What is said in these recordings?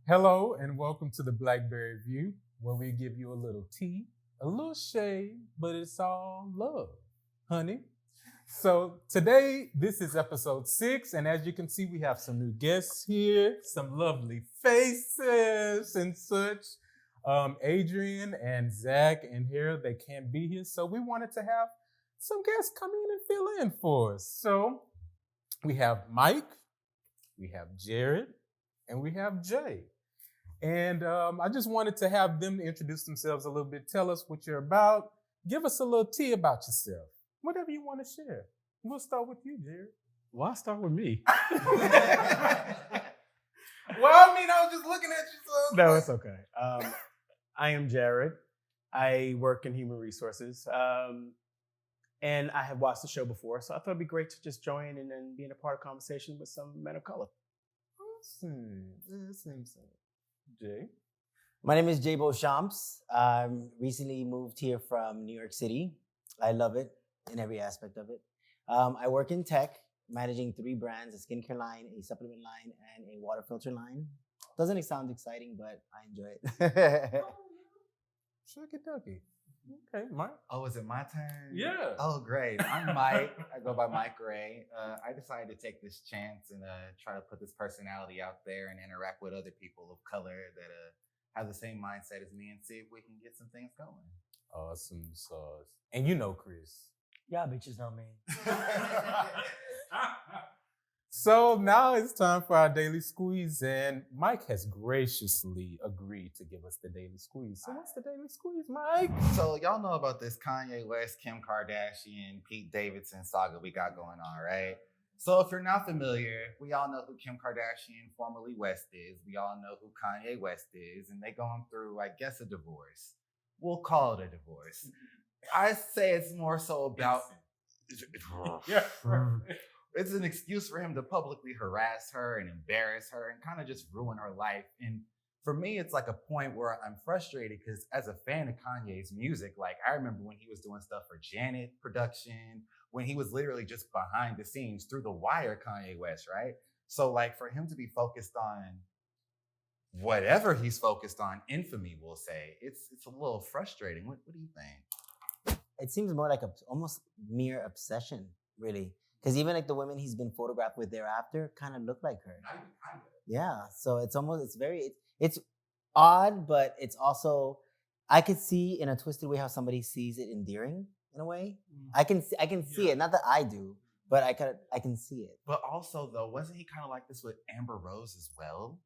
Hello and welcome to the Blackberry View, where we give you a little tea, a little shade, but it's all love, honey. So today, this is episode 6, and as you can see, we have some new guests here, some lovely faces and such. Adrian and Zach and Hera, they can't be here, so we wanted to have some guests come in and fill in for us. So we have Mike, we have Jared, and we have Jay. And I just wanted to have them introduce themselves a little bit, tell us what you're about, give us a little tea about yourself, whatever you want to share. We'll start with you, Jared. Why start with me? Well, I mean, I was just looking at you. So No, it's okay. I am Jared. I work in human resources. And I have watched the show before, so I thought it'd be great to just join and then be in a part of conversation with some men of color. Awesome. Jay? My name is Jay Beauchamps. Recently moved here from New York City. I love it in every aspect of it. I work in tech, managing 3 brands, a skincare line, a supplement line, and a water filter line. Doesn't sound exciting, but I enjoy it. Shucky ducky. Okay, Mike. Oh, is it my turn? Yeah. Oh, great. I'm Mike. I go by Mike Ray. I decided to take this chance and try to put this personality out there and interact with other people of color that have the same mindset as me and see if we can get some things going. Awesome sauce. And you know Chris. Y'all bitches know me. So now it's time for our daily squeeze, and Mike has graciously agreed to give us the daily squeeze. So what's the daily squeeze, Mike? So y'all know about this Kanye West, Kim Kardashian, Pete Davidson saga we got going on, right? So if you're not familiar, we all know who Kim Kardashian, formerly West, is. We all know who Kanye West is, and they going through, I guess, a divorce. We'll call it a divorce. I say it's more so about... Yeah. It's an excuse for him to publicly harass her and embarrass her and kind of just ruin her life. And for me, it's like a point where I'm frustrated because as a fan of Kanye's music, like I remember when he was doing stuff for Janet production, when he was literally just behind the scenes through the wire, Kanye West, right? So like for him to be focused on whatever he's focused on, infamy, we'll say, it's a little frustrating. What do you think? It seems more like almost mere obsession, really. Because even like the women he's been photographed with thereafter kind of look like her. Yeah, so it's it's odd, but it's also, I could see in a twisted way how somebody sees it endearing in a way. I can see it, not that I do, but I can see it. But also though, wasn't he kind of like this with Amber Rose as well?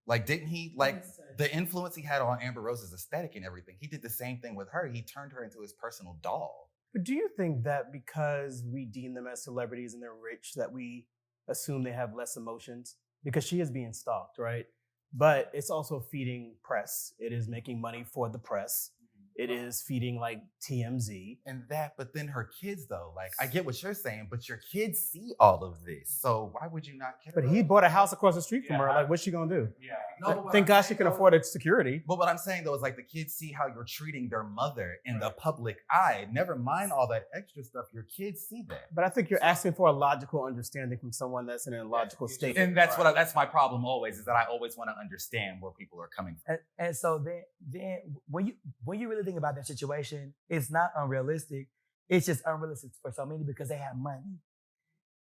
Like, didn't he, like, the influence he had on Amber Rose's aesthetic and everything, he did the same thing with her. He turned her into his personal doll. But do you think that because we deem them as celebrities and they're rich, that we assume they have less emotions? Because she is being stalked, right? But it's also feeding press. It is making money for the press. It is feeding like TMZ. And that, but then her kids though, like, I get what you're saying, but your kids see all of this. So why would you not care? But he bought a house across the street from her. Like, what's she gonna do? Yeah. No, Thank God she can afford a security. But what I'm saying though is like the kids see how you're treating their mother in the public eye. Never mind all that extra stuff. Your kids see that. But I think you're asking for a logical understanding from someone that's in a logical state. And that's that's my problem always, is that I always want to understand where people are coming from. And so then when you really think about that situation, it's not unrealistic. It's just unrealistic for so many because they have money.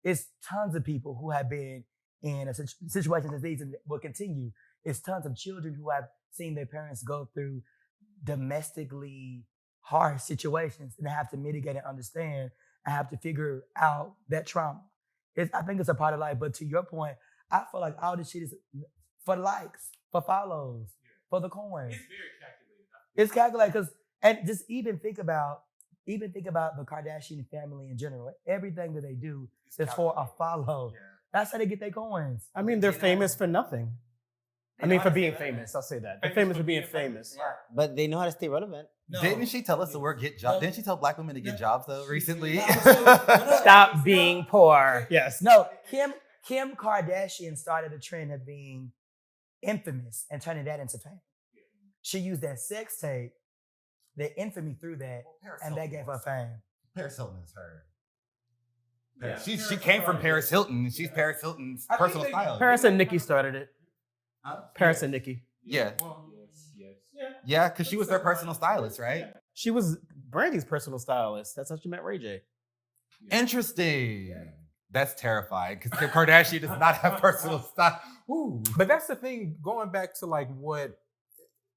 It's tons of people who have been in a situation as these and will continue. It's tons of children who have seen their parents go through domestically harsh situations and have to mitigate and understand and have to figure out that trauma. I think it's a part of life. But to your point, I feel like all this shit is for likes, for follows, for the coins. It's very calculated. It's calculated because, and just even think about the Kardashian family in general. Everything that they do is for a follow. Yeah. That's how they get their coins. I mean, they're famous for nothing. I mean, for being famous. I'll say that. They're famous for being famous. But they know how to stay relevant. No. Didn't she tell us to work get jobs? Didn't she tell black women to get jobs though recently? Stop being poor. Yes. No, Kim Kardashian started a trend of being infamous and turning that into fame. She used that sex tape, the infamy through that, and that gave her fame. Paris Hilton is her. Yeah. She came from Paris Hilton. She's Paris Hilton's personal stylist. Paris and Nicki started it. Huh? Paris and Nicki. Yeah. Yeah. Yeah, because she was their personal stylist, right? She was Brandy's personal stylist. That's how she met Ray J. Interesting. That's terrifying because Kim Kardashian does not have personal style. Ooh. But that's the thing, going back to like what,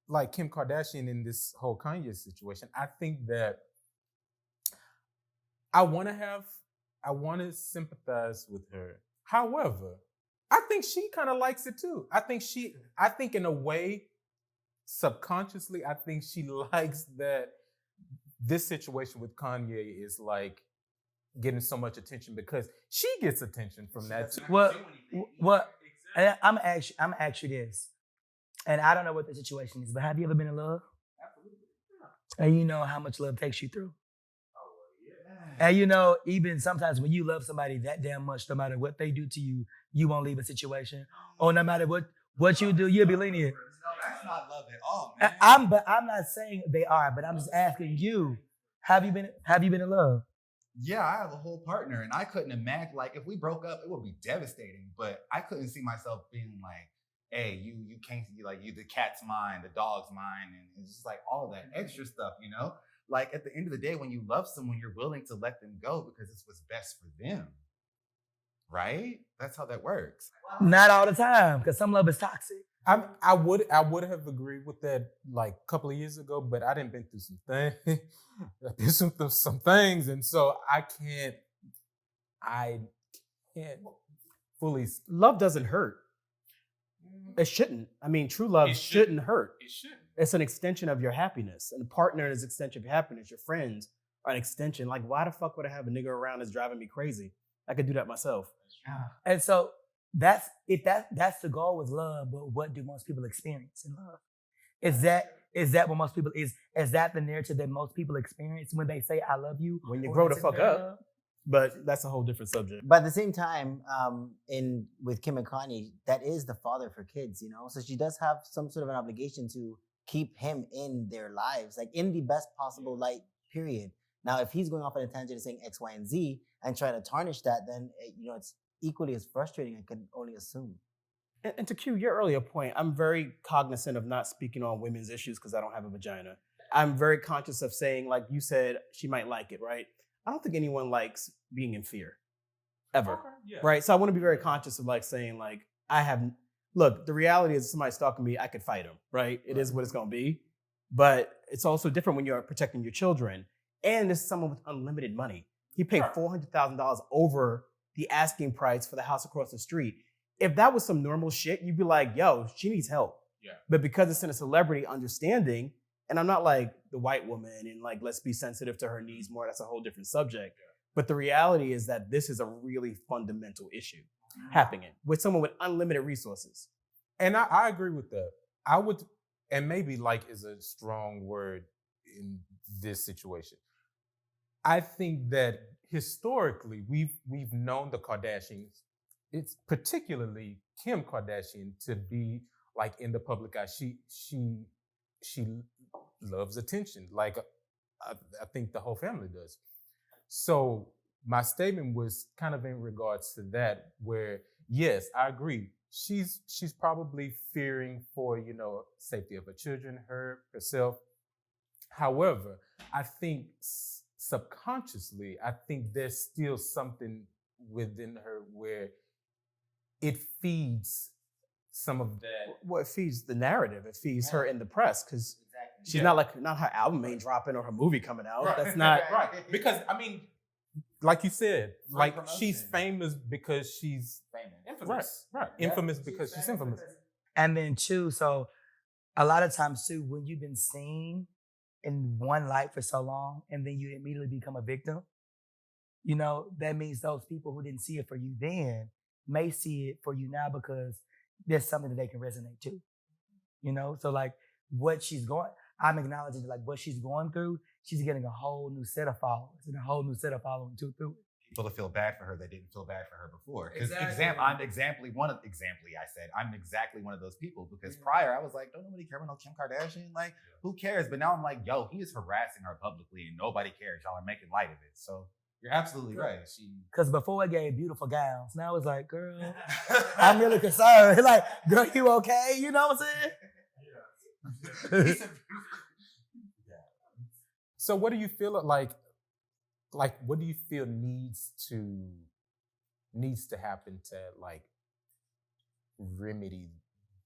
like Kim Kardashian in this whole Kanye situation, I think that I want to sympathize with her. However, I think she kind of likes it too. I think in a way, subconsciously, I think she likes that this situation with Kanye is like getting so much attention because she gets attention from that too. Well, I'm actually this, and I don't know what the situation is, but have you ever been in love? Absolutely. And you know how much love takes you through. And you know, even sometimes when you love somebody that damn much, no matter what they do to you, you won't leave a situation. Or no matter what you do, you'll be lenient. No, that's not love at all, man. But I'm not saying they are, but I'm just asking you, have you been in love? Yeah, I have a whole partner, and I couldn't imagine, like, if we broke up, it would be devastating. But I couldn't see myself being like, hey, you can't, you the cat's mine, the dog's mine, and it's just like all that extra stuff, you know? Like, at the end of the day, when you love someone, you're willing to let them go because it's what's best for them. Right? That's how that works. Not all the time, because some love is toxic. I would have agreed with that like a couple of years ago, but I didn't been through some things. I've been through some things, and so I can't fully. Love doesn't hurt. It shouldn't. I mean, true love shouldn't hurt. It shouldn't. It's an extension of your happiness. And a partner is an extension of your happiness. Your friends are an extension. Like, why the fuck would I have a nigga around that's driving me crazy? I could do that myself. And so that's the goal with love, but what do most people experience in love? Is that what most people is that the narrative that most people experience when they say I love you? When you grow the fuck up. But that's a whole different subject. But at the same time, with Kim and Kanye, that is the father for kids, you know? So she does have some sort of an obligation to keep him in their lives, like in the best possible light, period. Now, if he's going off on a tangent and saying X, Y, and Z and trying to tarnish that, then, it's equally as frustrating, I can only assume. And to cue your earlier point, I'm very cognizant of not speaking on women's issues because I don't have a vagina. I'm very conscious of saying, like you said, she might like it, right? I don't think anyone likes being in fear, ever, right? So I want to be very conscious of like saying like, look, the reality is if somebody's stalking me, I could fight him, right? It is what it's going to be. But it's also different when you're protecting your children. And this is someone with unlimited money. He paid $400,000 over the asking price for the house across the street. If that was some normal shit, you'd be like, yo, she needs help. Yeah. But because it's in a celebrity understanding, and I'm not like the white woman and like, let's be sensitive to her needs more. That's a whole different subject. Yeah. But the reality is that this is a really fundamental issue happening with someone with unlimited resources. And I agree with that. I would, and maybe like is a strong word in this situation. I think that historically we've known the Kardashians, it's particularly Kim Kardashian, to be like in the public eye. She loves attention, like I think the whole family does. So my statement was kind of in regards to that, where yes, I agree. She's probably fearing for safety of her children, herself. However, I think subconsciously, I think there's still something within her where it feeds some of that. Well, it feeds the narrative. It feeds her in the press because she's not her album ain't dropping or her movie coming out. Right. That's not right. Because I mean, like you said, like she's famous because she's infamous. Right. Infamous because she's infamous. And then too, so a lot of times too, when you've been seen in one light for so long and then you immediately become a victim, that means those people who didn't see it for you then may see it for you now because there's something that they can resonate to. So like what she's going, I'm acknowledging like what she's going through, she's getting a whole new set of followers and a whole new set of following too through it. People to feel bad for her that didn't feel bad for her before. Because I'm exactly one of those people. Because prior I was like, don't nobody care about no Kim Kardashian? Like, who cares? But now I'm like, yo, he is harassing her publicly and nobody cares. Y'all are making light of it. So you're absolutely right. Because before I gave beautiful gowns, now it's like, girl, I'm really concerned. Like, girl, you okay? You know what I'm saying? So what do you feel like what do you feel needs to happen to like remedy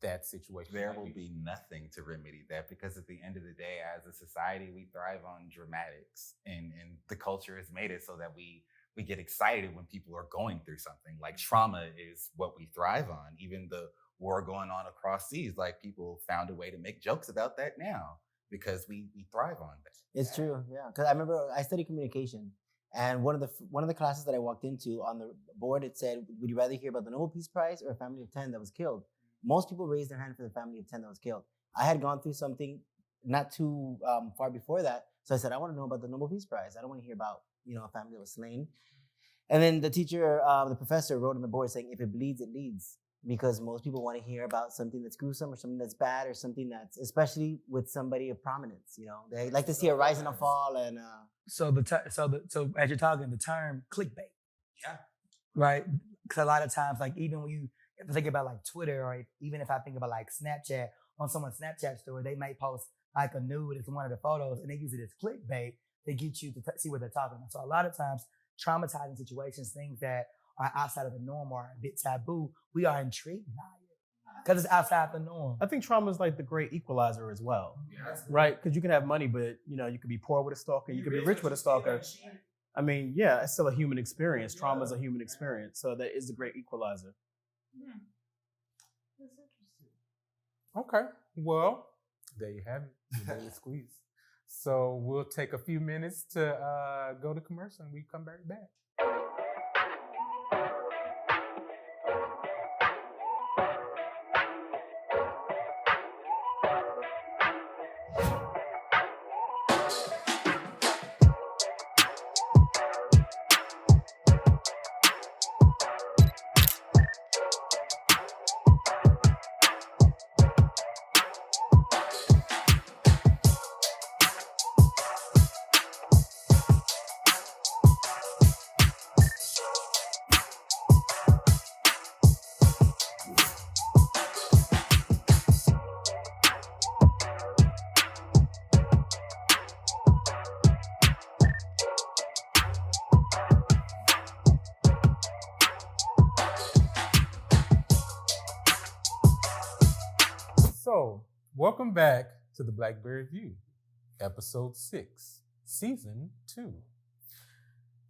that situation? There will be nothing to remedy that because at the end of the day, as a society, we thrive on dramatics, and the culture has made it so that we get excited when people are going through something. Like trauma is what we thrive on. Even the war going on across seas, like people found a way to make jokes about that now because we thrive on that. It's true, yeah. Because I remember I studied communication, and one of the classes that I walked into on the board, it said, "Would you rather hear about the Nobel Peace Prize or a family of 10 that was killed?" Most people raised their hand for the family of 10 that was killed. I had gone through something not too far before that, so I said, "I want to know about the Nobel Peace Prize. I don't want to hear about a family that was slain." And then the teacher, the professor, wrote on the board saying, "If it bleeds, it leads." Because most people want to hear about something that's gruesome or something that's bad or something that's, especially with somebody of prominence, they like to see a rise and a fall. And So so as you're talking, the term clickbait, Yeah. right? Because a lot of times, like even when you if I think about like Twitter, or even if I think about like Snapchat, on someone's Snapchat story, they may post like a nude as one of the photos, and they use it as clickbait to get you to see what they're talking about. So a lot of times, traumatizing situations, things that are outside of the norm or a bit taboo, we are intrigued by it because it's outside the norm. I think trauma is like the great equalizer as well, right? Because you can have money, but you could be poor with a stalker, you could be rich with a stalker. I mean, yeah, it's still a human experience. Trauma is a human experience, so that is the great equalizer. That's interesting. Okay, well, there you have it. The daily squeeze. So we'll take a few minutes to go to commercial, and we come back. So, welcome back to the Blackberry View, episode 6, season 2.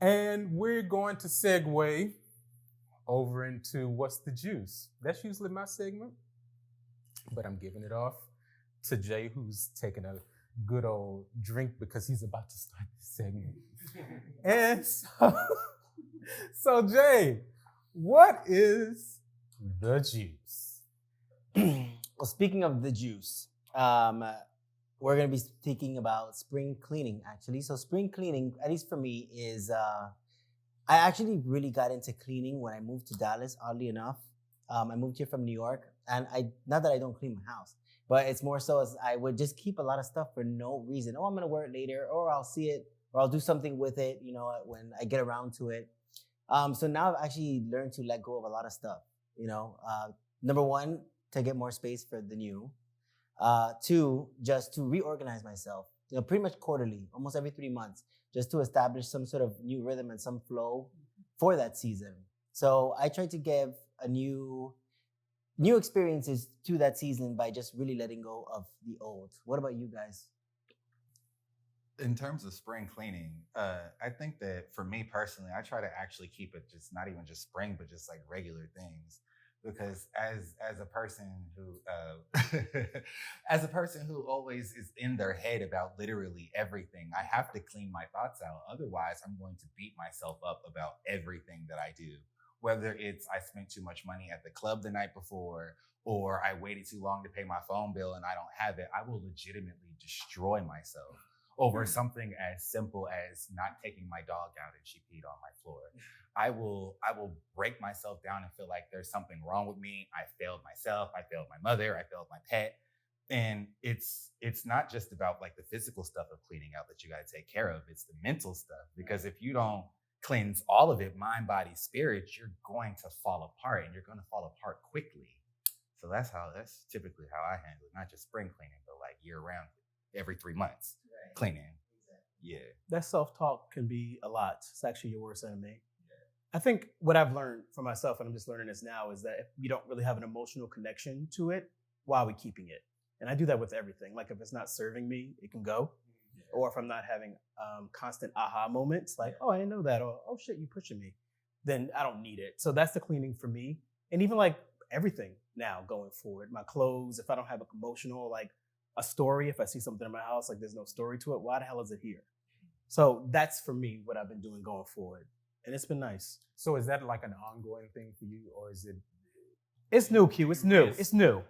And we're going to segue over into What's the Juice? That's usually my segment, but I'm giving it off to Jay, who's taking a good old drink because he's about to start this segment. And so Jay, what is the juice? Well, speaking of the juice, we're going to be speaking about spring cleaning, actually. So spring cleaning, at least for me, is I actually really got into cleaning when I moved to Dallas, oddly enough. I moved here from New York, and not that I don't clean my house, but it's more so as I would just keep a lot of stuff for no reason. Oh, I'm going to wear it later, or I'll see it, or I'll do something with it, when I get around to it. So now I've actually learned to let go of a lot of stuff, Number one, to get more space for the new. 2, just to reorganize myself, pretty much quarterly, almost every 3 months, just to establish some sort of new rhythm and some flow for that season. So I try to give a new experiences to that season by just really letting go of the old. What about you guys? In terms of spring cleaning, I think that for me personally, I try to actually keep it just not even just spring, but just like regular things. Because as a person who always is in their head about literally everything, I have to clean my thoughts out. Otherwise, I'm going to beat myself up about everything that I do. Whether it's I spent too much money at the club the night before, or I waited too long to pay my phone bill and I don't have it, I will legitimately destroy myself over something as simple as not taking my dog out and she peed on my floor. I will break myself down and feel like there's something wrong with me. I failed myself. I failed my mother. I failed my pet. And it's not just about like the physical stuff of cleaning out that you got to take care of. It's the mental stuff. Because if you don't cleanse all of it, mind, body, spirit, you're going to fall apart, and you're going to fall apart quickly. So that's typically how I handle it. Not just spring cleaning, but like year round, every 3 months cleaning. Yeah. That self-talk can be a lot. It's actually your worst enemy. I think what I've learned for myself, and I'm just learning this now, is that if you don't really have an emotional connection to it, why are we keeping it? And I do that with everything. Like if it's not serving me, it can go. Or if I'm not having constant aha moments, like, oh, I didn't know that, or oh shit, you pushing me, then I don't need it. So that's the cleaning for me. And even like everything now going forward, my clothes, if I don't have an emotional, like a story, if I see something in my house, like there's no story to it, why the hell is it here? So that's for me what I've been doing going forward. And it's been nice. So is that like an ongoing thing for you, or is it? It's new, Q. It's new. It's new.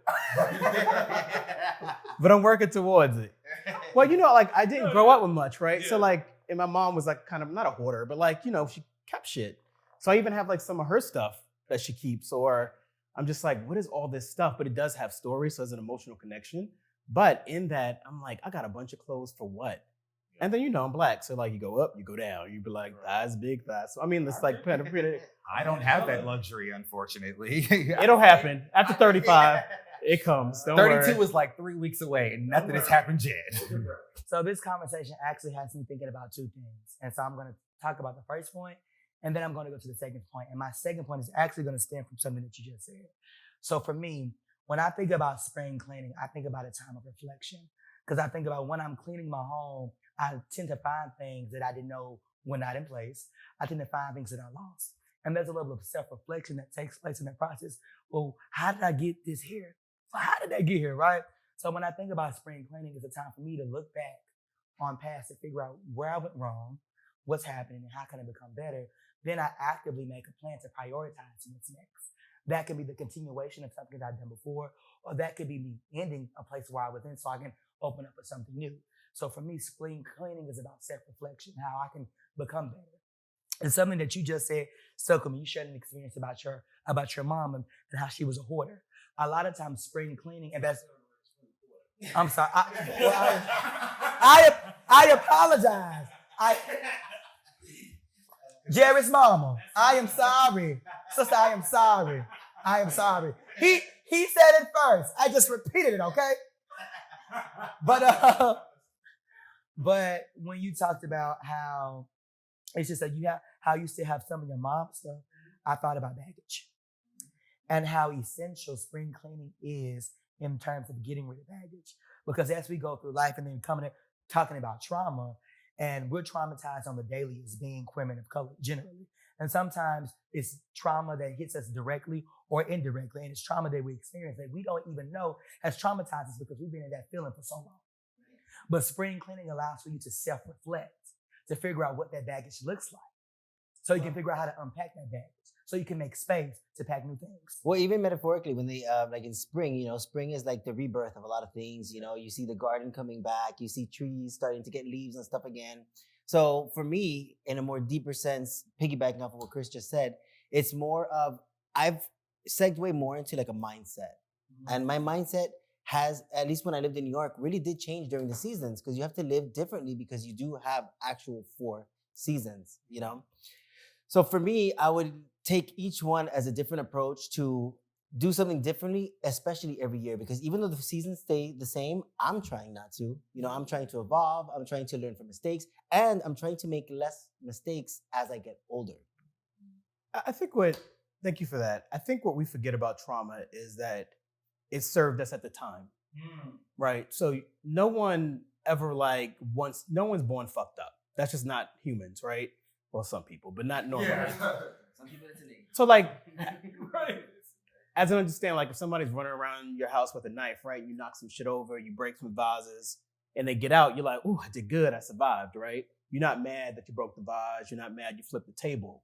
But I'm working towards it. Well, you know, like I didn't grow up with much, right? So like, and my mom was like kind of not a hoarder, but like, you know, she kept shit. So I even have like some of her stuff that she keeps, or I'm just like, what is all this stuff? But it does have stories, so there's an emotional connection. But in that, I'm like, I got a bunch of clothes for what? And then, you know, I'm black. So like you go up, you go down. You be like, thighs, big thighs. So I mean, it's like kind of pretty. I don't have that luxury, unfortunately. It'll happen. After 35, it comes. Don't 32 worry. is like 3 weeks away, and nothing has happened yet. So this conversation actually has me thinking about two things. And so I'm going to talk about the first point, and then I'm going to go to the second point. And my second point is actually going to stem from something that you just said. So for me, when I think about spring cleaning, I think about a time of reflection. Because I think about when I'm cleaning my home, I tend to find things that I didn't know were not in place. I tend to find things that I lost. And there's a level of self-reflection that takes place in that process. Well, how did I get this here? Well, how did that get here, right? So when I think about spring cleaning, it's a time for me to look back on past to figure out where I went wrong, what's happening, and how can I become better. Then I actively make a plan to prioritize what's next. That could be the continuation of something I've done before, or that could be me ending a place where I was in so I can open up for something new. So for me, spring cleaning is about self-reflection, how I can become better. And something that you just said stuck with me. You shared an experience about your mom and how she was a hoarder. A lot of times, spring cleaning, and that's. I'm sorry. I apologize. Jared's mama. I am sorry, sister. I am sorry. I am sorry. He said it first. I just repeated it. Okay. But when you talked about how it's just that how you still have some of your mom's stuff, I thought about baggage and how essential spring cleaning is in terms of getting rid of baggage. Because as we go through life and then talking about trauma, and we're traumatized on the daily as being women of color generally. And sometimes it's trauma that hits us directly or indirectly. And it's trauma that we experience that we don't even know has traumatized us because we've been in that feeling for so long. But spring cleaning allows for you to self-reflect, to figure out what that baggage looks like. So you can figure out how to unpack that baggage. So you can make space to pack new things. Well, even metaphorically, when they like in spring, you know, spring is like the rebirth of a lot of things. You know, you see the garden coming back, you see trees starting to get leaves and stuff again. So for me, in a more deeper sense, piggybacking off of what Chris just said, it's more of I've segued more into like a mindset, and my mindset has, at least when I lived in New York, really did change during the seasons because you have to live differently because you do have actual 4 seasons. You know, so for me, I would take each one as a different approach to do something differently, especially every year, because even though the seasons stay the same, I'm trying not to. You know, I'm trying to evolve, I'm trying to learn from mistakes, and I'm trying to make less mistakes as I get older. I think thank you for that. I think what we forget about trauma is that it served us at the time, right? So no one ever no one's born fucked up. That's just not humans, right? Well, some people, but not normal. Yeah. Some people it's innate. So like, as I understand, like if somebody's running around your house with a knife, right? You knock some shit over, you break some vases, and they get out, you're like, ooh, I did good, I survived, right? You're not mad that you broke the vase, you're not mad you flipped the table,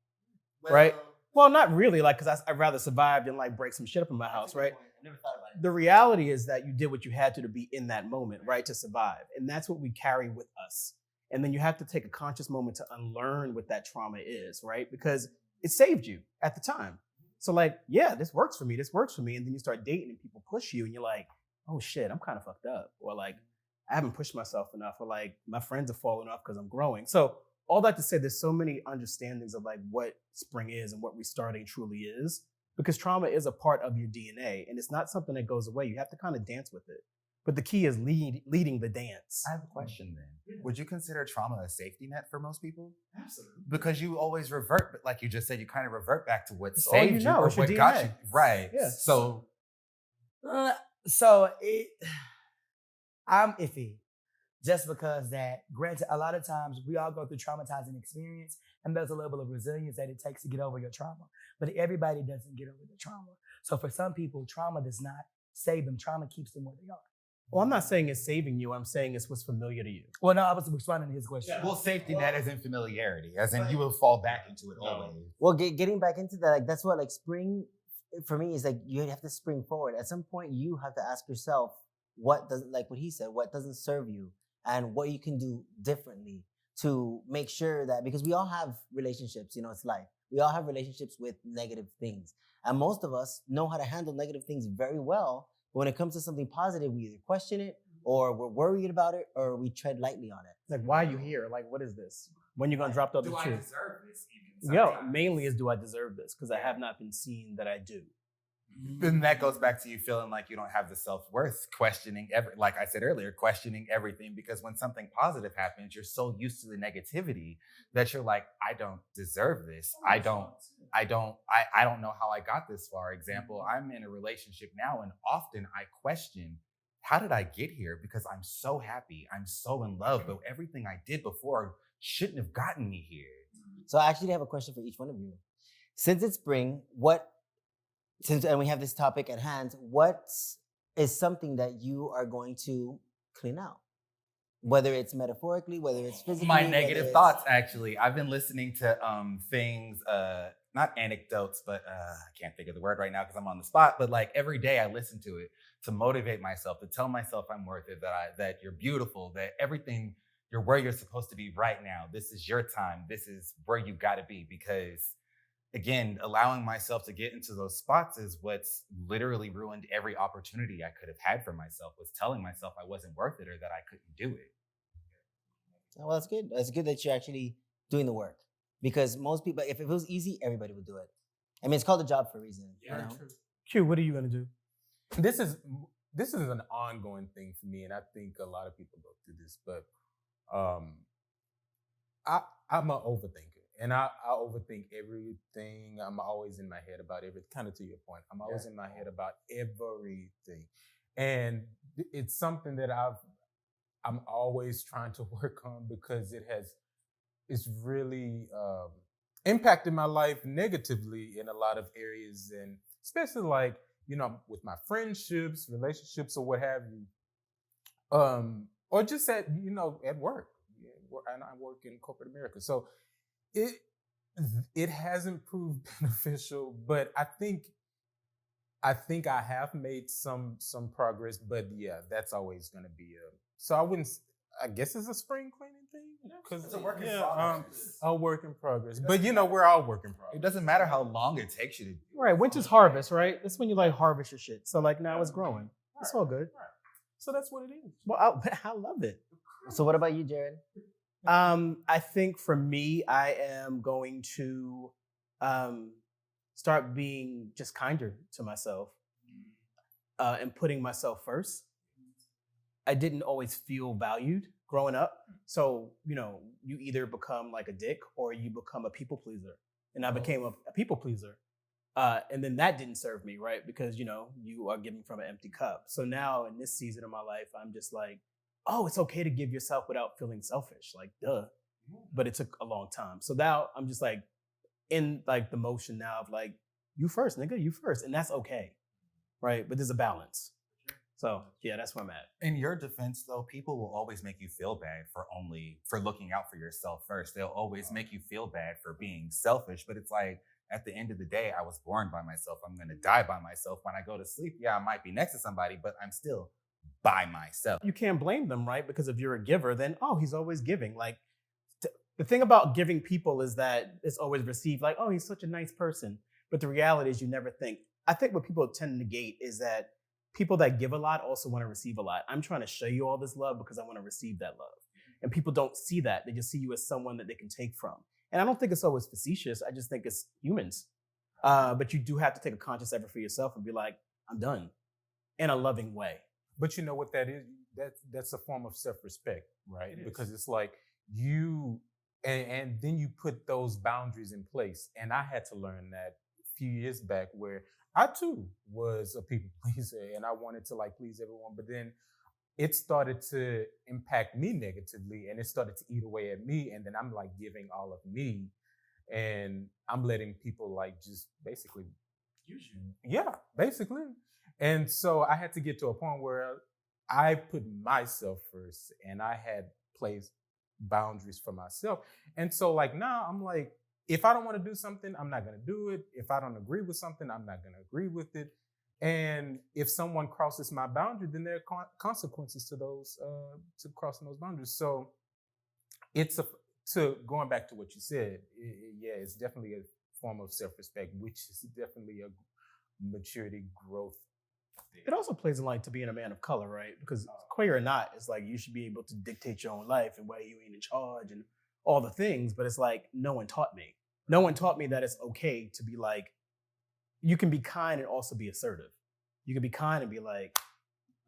right? Well, not really, like, because I'd rather survive than like break some shit up in my house, right? I never thought about it. The reality is that you did what you had to be in that moment, right? To survive. And that's what we carry with us. And then you have to take a conscious moment to unlearn what that trauma is, right? Because it saved you at the time. So like, yeah, this works for me. And then you start dating and people push you and you're like, oh shit, I'm kind of fucked up. Or like, I haven't pushed myself enough. Or like, my friends are falling off because I'm growing. So all that to say, there's so many understandings of like what spring is and what restarting truly is. because trauma is a part of your DNA and it's not something that goes away. You have to kind of dance with it. But the key is leading the dance. I have a question then. Would you consider trauma a safety net for most people? Absolutely. Because you always revert, but like you just said, you kind of revert back to what It's all saved you you know, or it's your what got DNA. you. Right. Yeah. So I'm iffy. Just because that, granted, a lot of times we all go through traumatizing experience and there's a level of resilience that it takes to get over your trauma. But everybody doesn't get over the trauma. So for some people, trauma does not save them. Trauma keeps them where they are. Well, I'm not saying it's saving you. I'm saying it's what's familiar to you. Well, no, I was responding to his question. well, safety net is in familiarity, as in you will fall back into it always. Well, getting back into that, like that's what like spring for me is like you have to spring forward. At some point, you have to ask yourself what doesn't, like what he said, what doesn't serve you, and what you can do differently to make sure that, because we all have relationships, you know, it's life. We all have relationships with negative things, and most of us know how to handle negative things very well. But when it comes to something positive, we either question it, or we're worried about it, or we tread lightly on it. Like, why are you here? Like, what is this? When you gonna drop the other Do I shoe? deserve this? Even Yo, sometimes? mainly is do I deserve this? Because I have not been seen that I do. Then that goes back to you feeling like you don't have the self-worth, questioning like I said earlier, questioning everything, because when something positive happens, you're so used to the negativity that you're like, I don't deserve this. I don't know how I got this far. Example, I'm in a relationship now and often I question, how did I get here? Because I'm so happy. I'm so in love, but everything I did before shouldn't have gotten me here. So I actually have a question for each one of you. Since it's spring, and we have this topic at hand, what is something that you are going to clean out? Whether it's metaphorically, whether it's physically. My whether negative it's- thoughts, actually. I've been listening to things, not anecdotes, but I can't think of the word right now because I'm on the spot. But like every day I listen to it to motivate myself, to tell myself I'm worth it, that you're beautiful, that everything, you're where you're supposed to be right now. This is your time. This is where you got to be. Because again, allowing myself to get into those spots is what's literally ruined every opportunity I could have had for myself, was telling myself I wasn't worth it or that I couldn't do it. Well, that's good. That's good that you're actually doing the work. Because most people, if it was easy, everybody would do it. I mean, it's called a job for a reason. You know? Q, what are you gonna do? This is an ongoing thing for me, and I think a lot of people go through this. But I'm an overthinker, and I overthink everything. I'm always in my head about everything. Kind of to your point, I'm always in my head about everything, and it's something that I'm always trying to work on because it's really impacted my life negatively in a lot of areas, and especially like, you know, with my friendships, relationships, or what have you, or just at work. And I work in corporate America, so it hasn't proved beneficial. But I think I have made some progress. But yeah, that's always going to be so I wouldn't. I guess it's a spring cleaning thing because It's a work in progress. A work in progress. But you know, we're all work in progress. It doesn't matter how long it takes you to do it. Right, winter's harvest, right? That's when you like harvest your shit. So like now it's growing. It's all good. So that's what it is. Well, I love it. So what about you, Jared? I think for me, I am going to start being just kinder to myself and putting myself first. I didn't always feel valued growing up. So, you know, you either become like a dick or you become a people pleaser. And I became a people pleaser. And then that didn't serve me, right? Because, you know, you are giving from an empty cup. So now in this season of my life, I'm just like, oh, it's okay to give yourself without feeling selfish. Like, duh. But it took a long time. So now I'm just like in like the motion now of like, you first, nigga, you first. And that's okay. Right? But there's a balance. So yeah, that's where I'm at. In your defense, though, people will always make you feel bad for looking out for yourself first. They'll always make you feel bad for being selfish. But it's like, at the end of the day, I was born by myself. I'm going to die by myself. When I go to sleep, yeah, I might be next to somebody, but I'm still by myself. You can't blame them, right? Because if you're a giver, then, oh, he's always giving. Like, the thing about giving people is that it's always received like, oh, he's such a nice person. But the reality is you never think. I think what people tend to negate is that people that give a lot also want to receive a lot. I'm trying to show you all this love because I want to receive that love. And people don't see that. They just see you as someone that they can take from. And I don't think it's always facetious. I just think it's humans. But you do have to take a conscious effort for yourself and be like, I'm done, in a loving way. But you know what that is? That's a form of self-respect, right? It is. Because it's like you, and then you put those boundaries in place. And I had to learn that a few years back, where I too was a people pleaser, and I wanted to like please everyone. But then it started to impact me negatively, and it started to eat away at me. And then I'm like giving all of me, and I'm letting people like just basically Use you. yeah, basically. And so I had to get to a point where I put myself first, and I had placed boundaries for myself. And so like now I'm like, if I don't want to do something, I'm not going to do it. If I don't agree with something, I'm not going to agree with it. And if someone crosses my boundary, then there are consequences to those to crossing those boundaries. So it's to going back to what you said, yeah, it's definitely a form of self-respect, which is definitely a maturity growth thing. It also plays in like to being a man of color, right? Because queer or not, it's like you should be able to dictate your own life and why you ain't in charge and all the things. But it's like no one taught me. No one taught me that it's okay to be like, you can be kind and also be assertive. You can be kind and be like,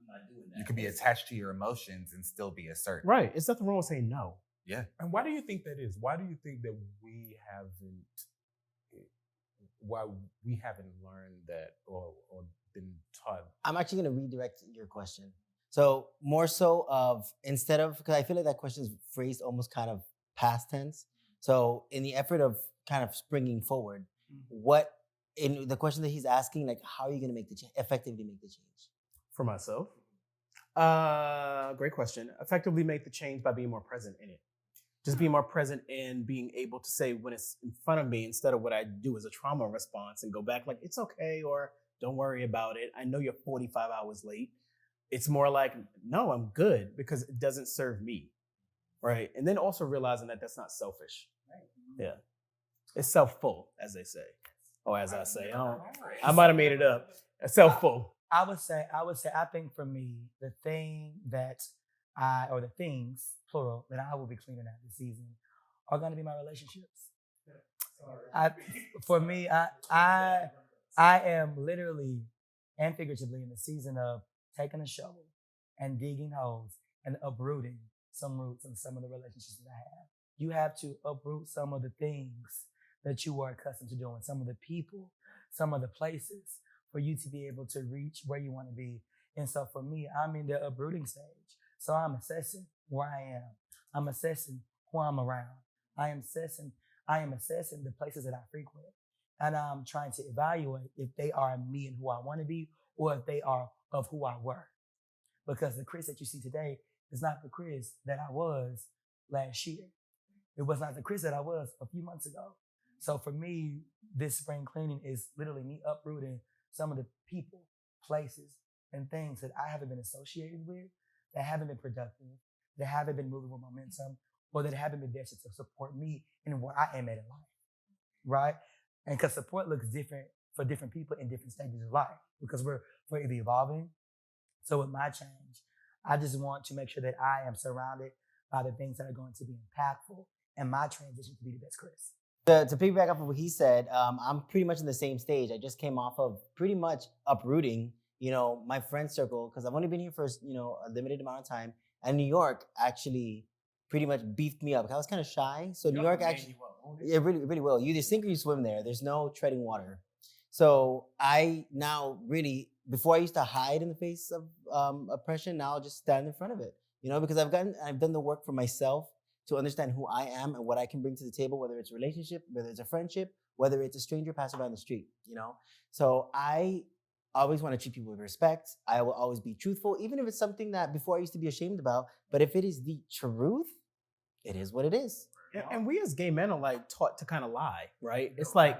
I'm not doing that. You can be attached to your emotions and still be assertive. Right. It's nothing wrong with saying no. Yeah. And why do you think that is? Why do you think that why we haven't learned that or been taught? I'm actually going to redirect your question. So more so of instead of, because I feel like that question is phrased almost kind of past tense. So in the effort of kind of springing forward, what in the question that he's asking, like, how are you going to make the change, effectively make the change? For myself, great question. Effectively make the change by being more present in it. Just being more present in being able to say when it's in front of me, instead of what I do as a trauma response and go back like, it's okay, or don't worry about it. I know you're 45 hours late. It's more like, no, I'm good because it doesn't serve me. Right. And then also realizing that that's not selfish. Yeah. It's self-full, as they say. Or as I say. I might have made it up. Self-full. I would say, I think for me, the thing that or the things, plural, that I will be cleaning out this season are going to be my relationships. For me, I am literally and figuratively in the season of taking a shovel and digging holes and uprooting some roots in some of the relationships that I have. You have to uproot some of the things that you are accustomed to doing, some of the people, some of the places, for you to be able to reach where you want to be. And so for me, I'm in the uprooting stage. So I'm assessing where I am. I'm assessing who I'm around. I am assessing the places that I frequent. And I'm trying to evaluate if they are me and who I want to be, or if they are of who I were. Because the Chris that you see today is not the Chris that I was last year. It was not the Chris that I was a few months ago. So for me, this spring cleaning is literally me uprooting some of the people, places, and things that I haven't been associated with, that haven't been productive, that haven't been moving with momentum, or that haven't been there to support me in where I am at in life, right? And because support looks different for different people in different stages of life, because we're either evolving. So with my change, I just want to make sure that I am surrounded by the things that are going to be impactful, and my transition to be the best Chris. To piggyback off of what he said, I'm pretty much in the same stage. I just came off of pretty much uprooting, my friend circle, because I've only been here for, a limited amount of time. And New York actually pretty much beefed me up. I was kind of shy. So New York actually, it really, really will. You either sink or you swim there. There's no treading water. So I now really, before I used to hide in the face of oppression, now I'll just stand in front of it, because I've done the work for myself to understand who I am and what I can bring to the table, whether it's a relationship, whether it's a friendship, whether it's a stranger passing by on the street, So I always want to treat people with respect. I will always be truthful, even if it's something that before I used to be ashamed about. But if it is the truth, it is what it is. Yeah, and we as gay men are like taught to kind of lie, right? It's like,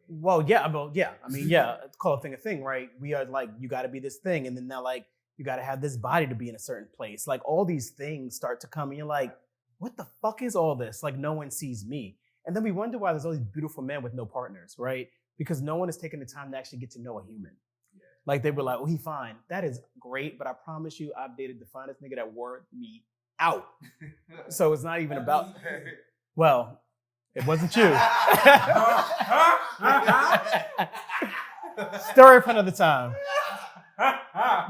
well, yeah. I mean, yeah, call a thing, right? We are like, you got to be this thing. And then now like, you got to have this body to be in a certain place. Like all these things start to come and you're like, what the fuck is all this? Like no one sees me. And then we wonder why there's all these beautiful men with no partners, right? Because no one is taking the time to actually get to know a human. Yeah. Like they were like, oh, he fine. That is great. But I promise you, I've dated the finest nigga that wore me out. So it's not even about, well, It wasn't you. Story for another time.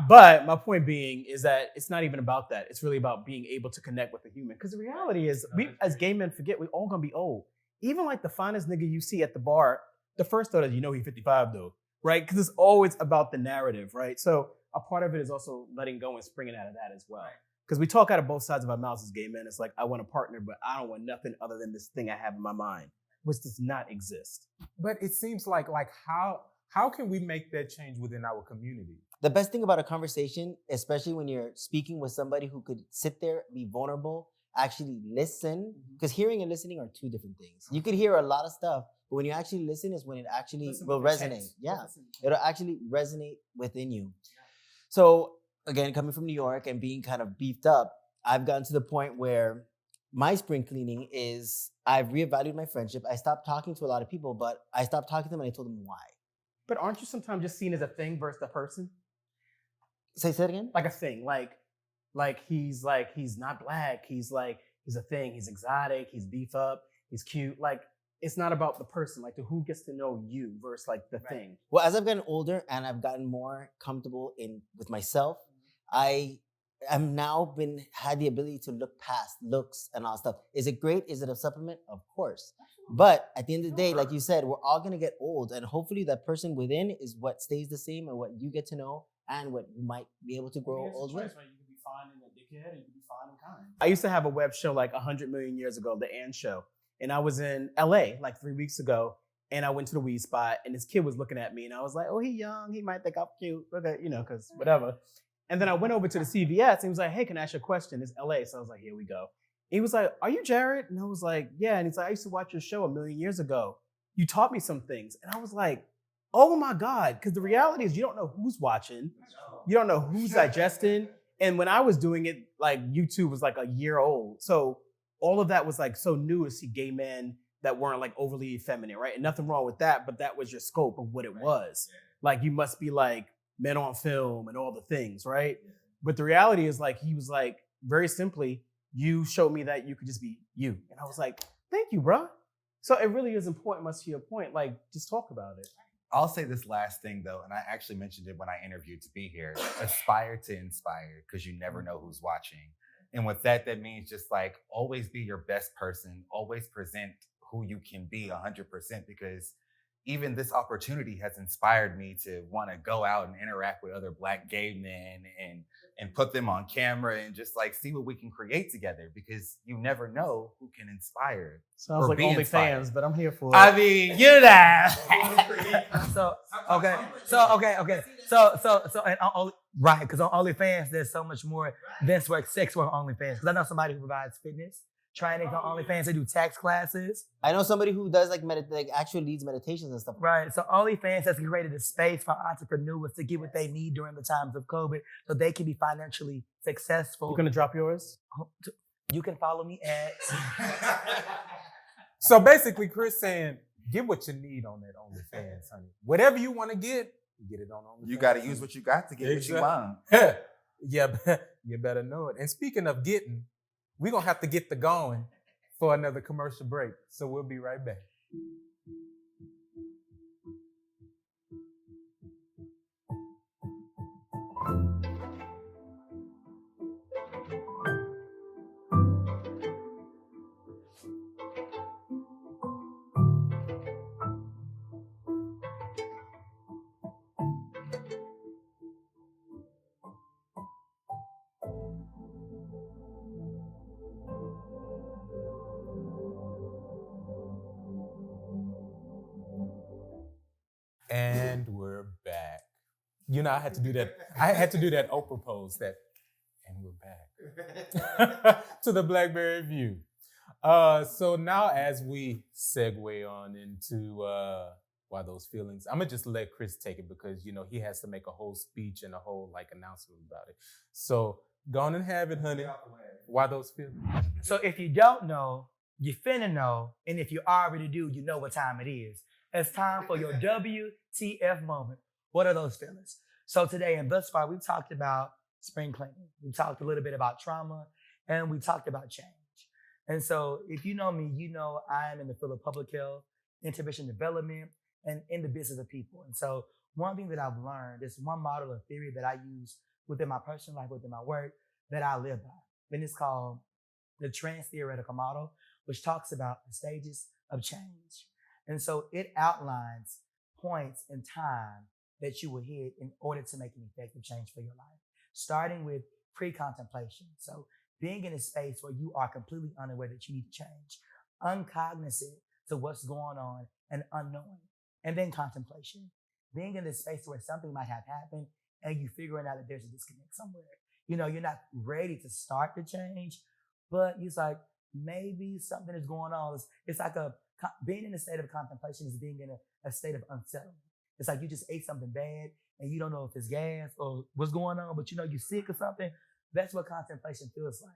But my point being is that it's not even about that. It's really about being able to connect with a human. Because the reality is, we as gay men forget we're all gonna be old. Even like the finest nigga you see at the bar, the first thought is, you know, he's 55 though, right? Because it's always about the narrative, right? So a part of it is also letting go and springing out of that as well. Because we talk out of both sides of our mouths as gay men. It's like, I want a partner, but I don't want nothing other than this thing I have in my mind, which does not exist. But it seems like how can we make that change within our community? The best thing about a conversation, especially when you're speaking with somebody who could sit there, be vulnerable, actually listen, because hearing and listening are two different things. You could hear a lot of stuff, but when you actually listen is when it actually will resonate. Yeah, it'll actually resonate within you. So again, coming from New York and being kind of beefed up, I've gotten to the point where my spring cleaning is I've reevaluated my friendship. I stopped talking to a lot of people, but I stopped talking to them and I told them why. But aren't you sometimes just seen as a thing versus a person? Say that again? Like a thing, like he's not black. He's a thing. He's exotic. He's beef up. He's cute. Like, it's not about the person. Like, who gets to know you versus like the thing. Well, as I've gotten older and I've gotten more comfortable with myself, I am now had the ability to look past looks and all that stuff. Is it great? Is it a supplement? Of course. But at the end of the day, like you said, we're all gonna get old, and hopefully that person within is what stays the same and what you get to know and what you might be able to grow old with. You can be fine in a dickhead and you can be fine and kind. I used to have a web show like 100 million years ago, The Ann Show. And I was in LA like 3 weeks ago, and I went to the weed spot, and this kid was looking at me, and I was like, oh, he young, he might think I'm cute, okay, you know, because whatever. And then I went over to the CVS, and he was like, hey, can I ask you a question? It's LA. So I was like, here we go. He was like, are you Jared? And I was like, yeah. And he's like, I used to watch your show 1 million years ago. You taught me some things. And I was like, oh my God. Because the reality is you don't know who's watching. You don't know who's digesting. And when I was doing it, like YouTube was like a year old. So all of that was like so new to see gay men that weren't like overly feminine, right? And nothing wrong with that, but that was your scope of what it was. Like, you must be like men on film and all the things, right? But the reality is, like, he was like, very simply, you showed me that you could just be you. And I was like, thank you, bro. So it really is important, much to your point, like, just talk about it. I'll say this last thing though, and I actually mentioned it when I interviewed to be here. Aspire to inspire, because you never know who's watching. And with that, that means just like always be your best person, always present who you can be 100%, because even this opportunity has inspired me to want to go out and interact with other Black gay men and put them on camera and just like see what we can create together, because you never know who can inspire. Sounds like OnlyFans, but I'm here for it. I mean, you know. So and right, because on OnlyFans there's so much more than sex work on OnlyFans. Because I know somebody who provides fitness trainings on OnlyFans. They do tax classes. I know somebody who does like actually leads meditations and stuff. Right. So OnlyFans has created a space for entrepreneurs to get what they need during the times of COVID, so they can be financially successful. You're gonna drop yours? You can follow me at. So basically, Chris saying, get what you need on that OnlyFans, honey. Whatever you want to get it on OnlyFans. You got to use what you got to get what you want. Yeah, you better know it. And speaking of getting, we're going to have to get the going for another commercial break. So we'll be right back. And we're back. You know, I had to do that. I had to do that Oprah pose. And we're back to the Blackberry View. So now, as we segue on into why those feelings, I'm gonna just let Chris take it, because you know he has to make a whole speech and a whole like announcement about it. So go on and have it, honey. Why those feelings? So if you don't know, you finna know, and if you already do, you know what time it is. It's time for your WTF moment. What are those feelings? So today and thus far, we've talked about spring cleaning. We talked a little bit about trauma, and we talked about change. And so if you know me, you know I am in the field of public health, intervention development, and in the business of people. And so one thing that I've learned is one model of theory that I use within my personal life, within my work, that I live by. And it's called the trans theoretical model, which talks about the stages of change. And so it outlines points in time that you will hit in order to make an effective change for your life, starting with pre-contemplation. So being in a space where you are completely unaware that you need to change, uncognizant to what's going on and unknowing, and then contemplation. Being in this space where something might have happened and you figuring out that there's a disconnect somewhere. You know, you're not ready to start the change, but it's like maybe something is going on. It's like being in a state of contemplation is being in a state of unsettlement. It's like you just ate something bad and you don't know if it's gas or what's going on, but you know you're sick or something. That's what contemplation feels like.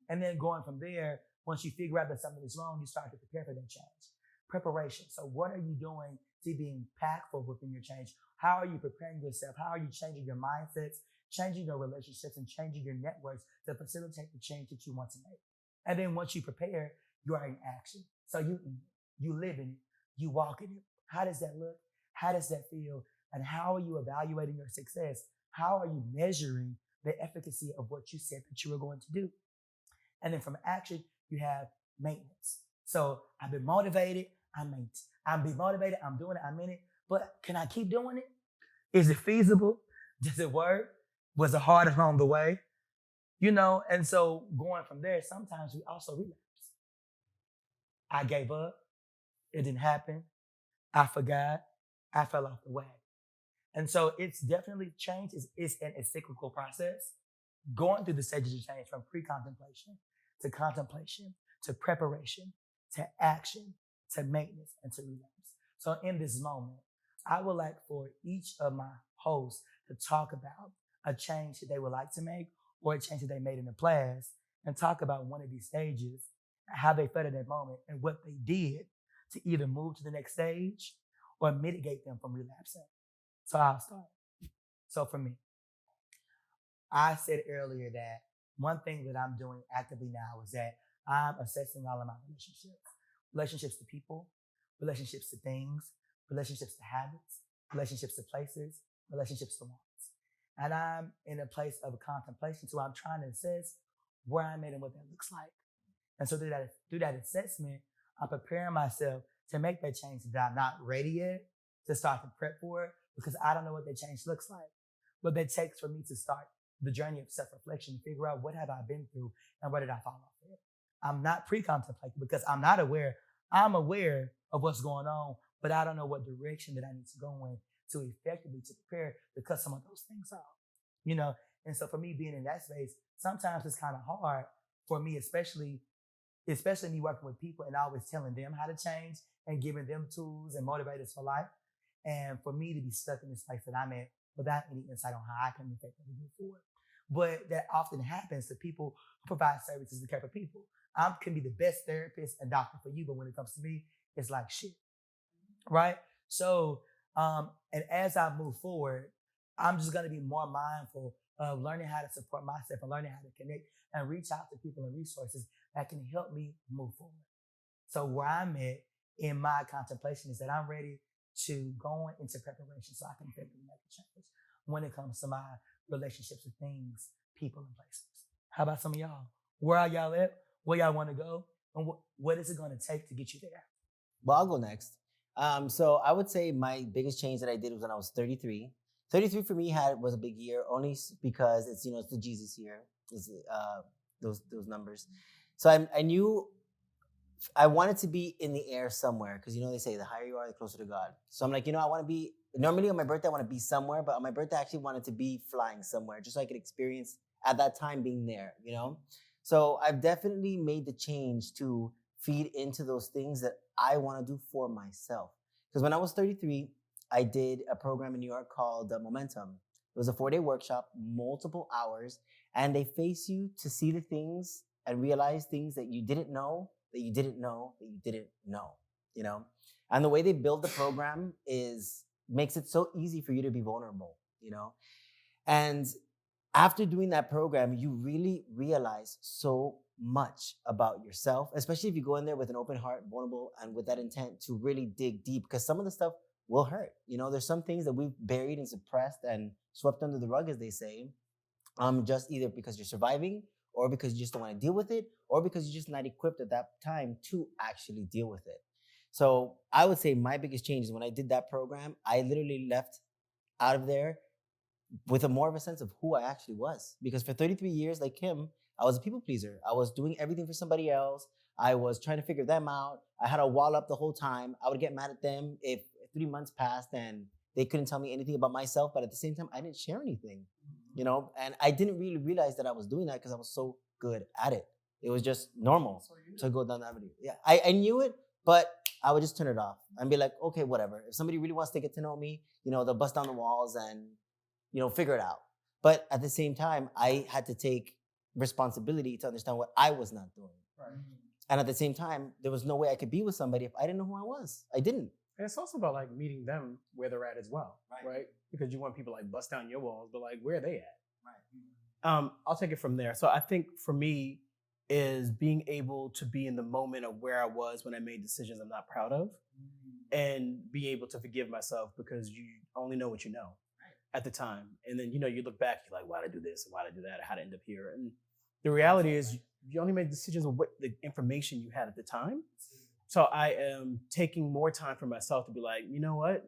And then going from there, once you figure out that something is wrong, you start to prepare for that change. Preparation. So what are you doing to be impactful within your change? How are you preparing yourself? How are you changing your mindsets, changing your relationships, and changing your networks to facilitate the change that you want to make? And then once you prepare, you are in action. So you eat it, you live in it, you walk in it. How does that look? How does that feel? And how are you evaluating your success? How are you measuring the efficacy of what you said that you were going to do? And then from action, you have maintenance. So I've been motivated, I'm being motivated, I'm doing it, I'm in it, but can I keep doing it? Is it feasible? Does it work? Was it hard along the way? You know, and so going from there, sometimes we also relapse. I gave up, it didn't happen, I forgot, I fell off the wagon. And so it's definitely change. It's an cyclical process. Going through the stages of change from pre-contemplation to contemplation to preparation to action to maintenance and to relapse. So in this moment, I would like for each of my hosts to talk about a change that they would like to make or a change that they made in the past and talk about one of these stages, how they felt at that moment and what they did to either move to the next stage or mitigate them from relapsing. So I'll start. So for me, I said earlier that one thing that I'm doing actively now is that I'm assessing all of my relationships to people, relationships to things, relationships to habits, relationships to places, relationships to wants. And I'm in a place of contemplation. So I'm trying to assess where I'm at and what that looks like. And so through that assessment, I'm preparing myself to make that change that I'm not ready yet to start to prep for it because I don't know what that change looks like. What that takes for me to start the journey of self-reflection, figure out what have I been through and where did I fall off at. I'm not pre-contemplating because I'm not aware. I'm aware of what's going on, but I don't know what direction that I need to go in to effectively to prepare to cut some of those things off. You know, and so for me being in that space, sometimes it's kind of hard for me, especially me working with people and always telling them how to change and giving them tools and motivators for life. And for me to be stuck in this place that I'm at without any insight on how I can effectively move forward. But that often happens to people who provide services to care for people. I can be the best therapist and doctor for you, but when it comes to me, it's like shit, right? So, and as I move forward, I'm just going to be more mindful of learning how to support myself and learning how to connect and reach out to people and resources that can help me move forward. So where I'm at in my contemplation is that I'm ready to go into preparation so I can effectively make a change when it comes to my relationships with things, people, and places. How about some of y'all? Where are y'all at? Where y'all want to go? And what is it going to take to get you there? Well, I'll go next. So I would say my biggest change that I did was when I was 33. 33 for me was a big year, only because it's it's the Jesus year. It's, those numbers. So I knew I wanted to be in the air somewhere because they say the higher you are, the closer to God. So I'm like, I want to be. Normally on my birthday I want to be somewhere, but on my birthday I actually wanted to be flying somewhere, just so I could experience at that time being there. So I've definitely made the change to feed into those things that I want to do for myself. Because when I was 33, I did a program in New York called Momentum. It was a 4-day workshop, multiple hours, and they face you to see the things and realize things that you didn't know, that you didn't know, that you didn't know, And the way they build the program makes it so easy for you to be vulnerable, And after doing that program, you really realize so much about yourself, especially if you go in there with an open heart, vulnerable, and with that intent to really dig deep, because some of the stuff will hurt. There's some things that we've buried and suppressed and swept under the rug, as they say, just either because you're surviving, or because you just don't want to deal with it, or because you're just not equipped at that time to actually deal with it. So I would say my biggest change is when I did that program, I literally left out of there with more of a sense of who I actually was. Because for 33 years, like him, I was a people pleaser. I was doing everything for somebody else. I was trying to figure them out. I had a wall up the whole time. I would get mad at them if 3 months passed and they couldn't tell me anything about myself. But at the same time, I didn't share anything, and I didn't really realize that I was doing that because I was so good at it. It was just normal to go down that avenue. Yeah, I knew it, but I would just turn it off and be like, okay, whatever. If somebody really wants to get to know me, they'll bust down the walls and, figure it out. But at the same time, I had to take responsibility to understand what I was not doing. Right. And at the same time, there was no way I could be with somebody if I didn't know who I was. I didn't. And it's also about like meeting them where they're at as well, right? Because you want people like bust down your walls, but like where are they at? Right. I'll take it from there. So I think for me is being able to be in the moment of where I was when I made decisions I'm not proud of, and be able to forgive myself because you only know what you know at the time. And then, you look back, you're like, why'd I do this? Why'd I do that? How to end up here? And the reality is you only made decisions with what the information you had at the time. So I am taking more time for myself to be like, you know what?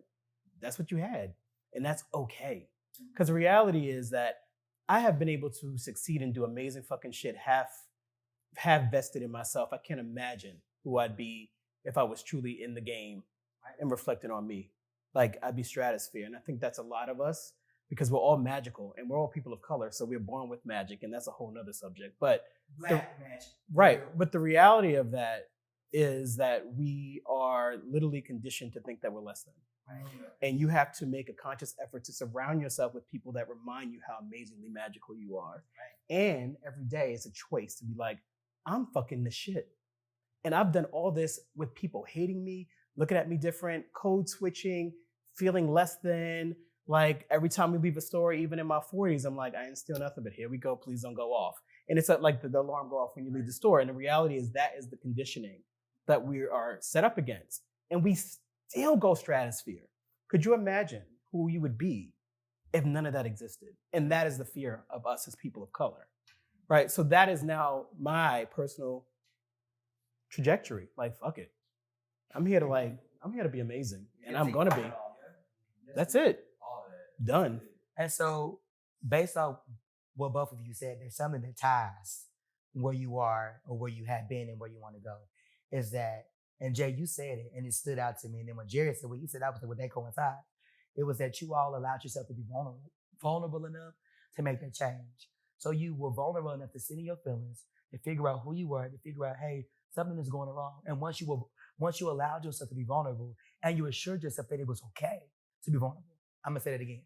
That's what you had. And that's okay. Because the reality is that I have been able to succeed and do amazing fucking shit half vested in myself. I can't imagine who I'd be if I was truly in the game and reflecting on me. Like, I'd be stratosphere. And I think that's a lot of us, because we're all magical and we're all people of color. So we're born with magic, and that's a whole nother subject. But Black magic. Right. But the reality of that is that we are literally conditioned to think that we're less than. Right. And you have to make a conscious effort to surround yourself with people that remind you how amazingly magical you are. Right. And every day it's a choice to be like, I'm fucking the shit. And I've done all this with people hating me, looking at me different, code switching, feeling less than. Like every time we leave a store, even in my 40s, I'm like, I ain't steal nothing, but here we go, please don't go off. And it's like the alarm go off when you leave the store. And the reality is that is the conditioning that we are set up against. And we still go stratosphere. Could you imagine who you would be if none of that existed? And that is the fear of us as people of color, right? So that is now my personal trajectory. Like, fuck it. I'm here to be amazing. And I'm going to be. That's it. Done. And so based on what both of you said, there's something that ties where you are or where you have been and where you want to go. Is that, and Jay, you said it and it stood out to me. And then when Jerry said what he said, I was like, well, they coincide. It was that you all allowed yourself to be vulnerable enough to make that change. So you were vulnerable enough to sit in your feelings, to figure out who you were, to figure out, hey, something is going wrong. And once you allowed yourself to be vulnerable and you assured yourself that it was okay to be vulnerable. I'm gonna say that again.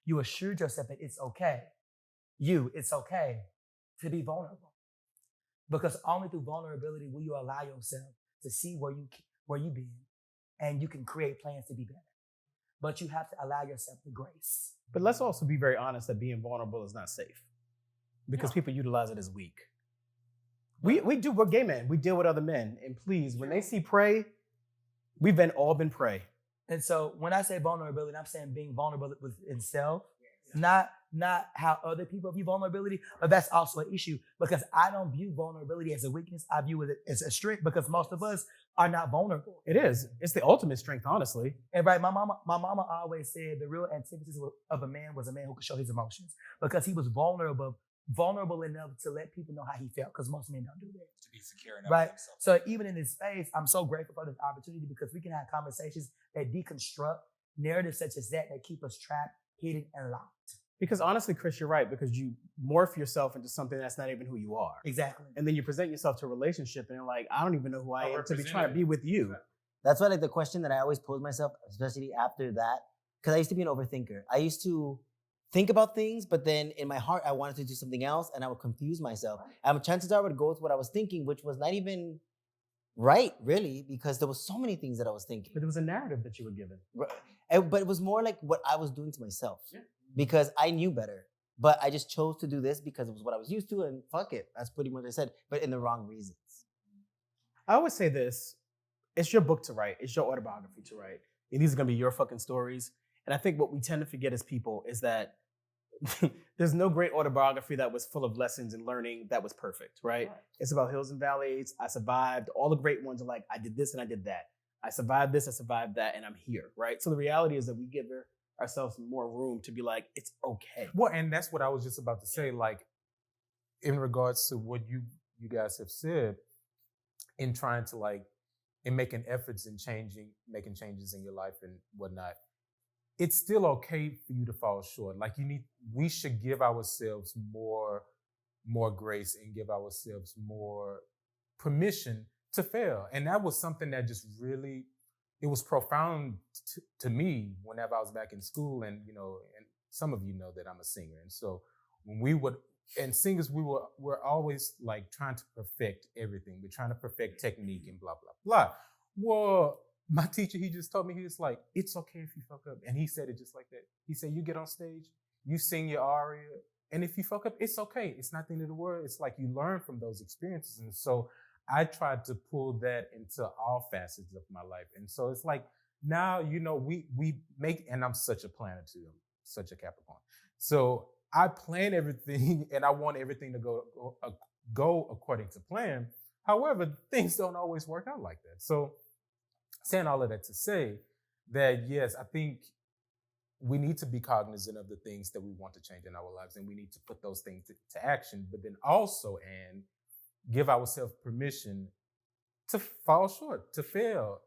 You assured yourself that it's okay. It's okay to be vulnerable. Because only through vulnerability will you allow yourself to see where you've been, and you can create plans to be better. But you have to allow yourself the grace. But let's also be very honest that being vulnerable is not safe, because people utilize it as weak. We're gay men. We deal with other men. And please, when they see prey, we've all been prey. And so when I say vulnerability, I'm saying being vulnerable within self, not how other people view vulnerability, but that's also an issue, because I don't view vulnerability as a weakness. I view it as a strength, because most of us are not vulnerable. It is. It's the ultimate strength, honestly. And right, my mama always said the real antithesis of a man was a man who could show his emotions, because he was vulnerable enough to let people know how he felt, because most men don't do that. To be secure enough. Right. So even in this space, I'm so grateful for this opportunity, because we can have conversations that deconstruct narratives such as that keep us trapped, hidden, and locked. Because honestly, Chris, you're right, because you morph yourself into something that's not even who you are. Exactly. And then you present yourself to a relationship and you're like, I don't even know who I am to be trying to be with you. That's why, like, the question that I always pose myself, especially after that, because I used to be an overthinker. I used to think about things, but then in my heart, I wanted to do something else, and I would confuse myself. And chances are I would go with what I was thinking, which was not even right, really, because there was so many things that I was thinking. But it was a narrative that you were given. But it was more like what I was doing to myself, because I knew better. But I just chose to do this because it was what I was used to, and fuck it. That's pretty much what I said, but in the wrong reasons. I always say this: it's your book to write, it's your autobiography to write, and these are gonna be your fucking stories. And I think what we tend to forget as people is that there's no great autobiography that was full of lessons and learning that was perfect, right? It's about hills and valleys. I survived. All the great ones are like, I did this and I did that. I survived this, I survived that, and I'm here, right? So the reality is that we give ourselves more room to be like, it's okay. Well, and that's what I was just about to say. Like, in regards to what you guys have said, in trying to like, in making efforts in making changes in your life and whatnot, it's still okay for you to fall short. Like we should give ourselves more grace and give ourselves more permission to fail. And that was something that just really, it was profound to me whenever I was back in school. And, and some of you know that I'm a singer. And so when singers, we're always like trying to perfect everything. We're trying to perfect technique and blah, blah, blah. Well, my teacher, he just told me, he was like, it's okay if you fuck up. And he said it just like that. He said, you get on stage, you sing your aria, and if you fuck up, it's okay. It's not the end of the world. It's like you learn from those experiences. And so I tried to pull that into all facets of my life. And so it's like, now, we make, and I'm such a planner too. I'm such a Capricorn. So I plan everything and I want everything to go according to plan. However, things don't always work out like that. So saying all of that to say that, yes, I think we need to be cognizant of the things that we want to change in our lives, and we need to put those things to action, but then also, and give ourselves permission to fall short, to fail,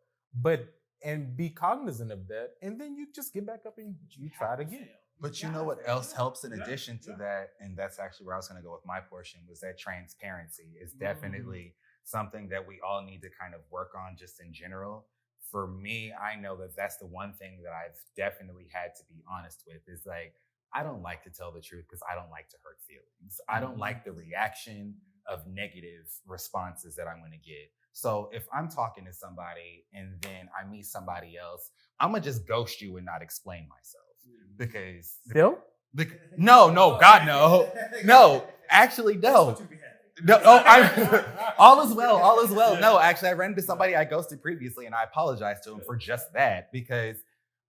and be cognizant of that. And then you just get back up and you try it again. But you know what else helps in addition to that, and that's actually where I was going to go with my portion, was that transparency is definitely something that we all need to kind of work on just in general. For me, I know that that's the one thing that I've definitely had to be honest with, is like, I don't like to tell the truth because I don't like to hurt feelings. I don't like the reaction of negative responses that I'm going to get. So if I'm talking to somebody and then I meet somebody else, I'm going to just ghost you and not explain myself. Because no, God, no, actually, no. All is well. No, actually, I ran into somebody I ghosted previously, and I apologized to him for just that, because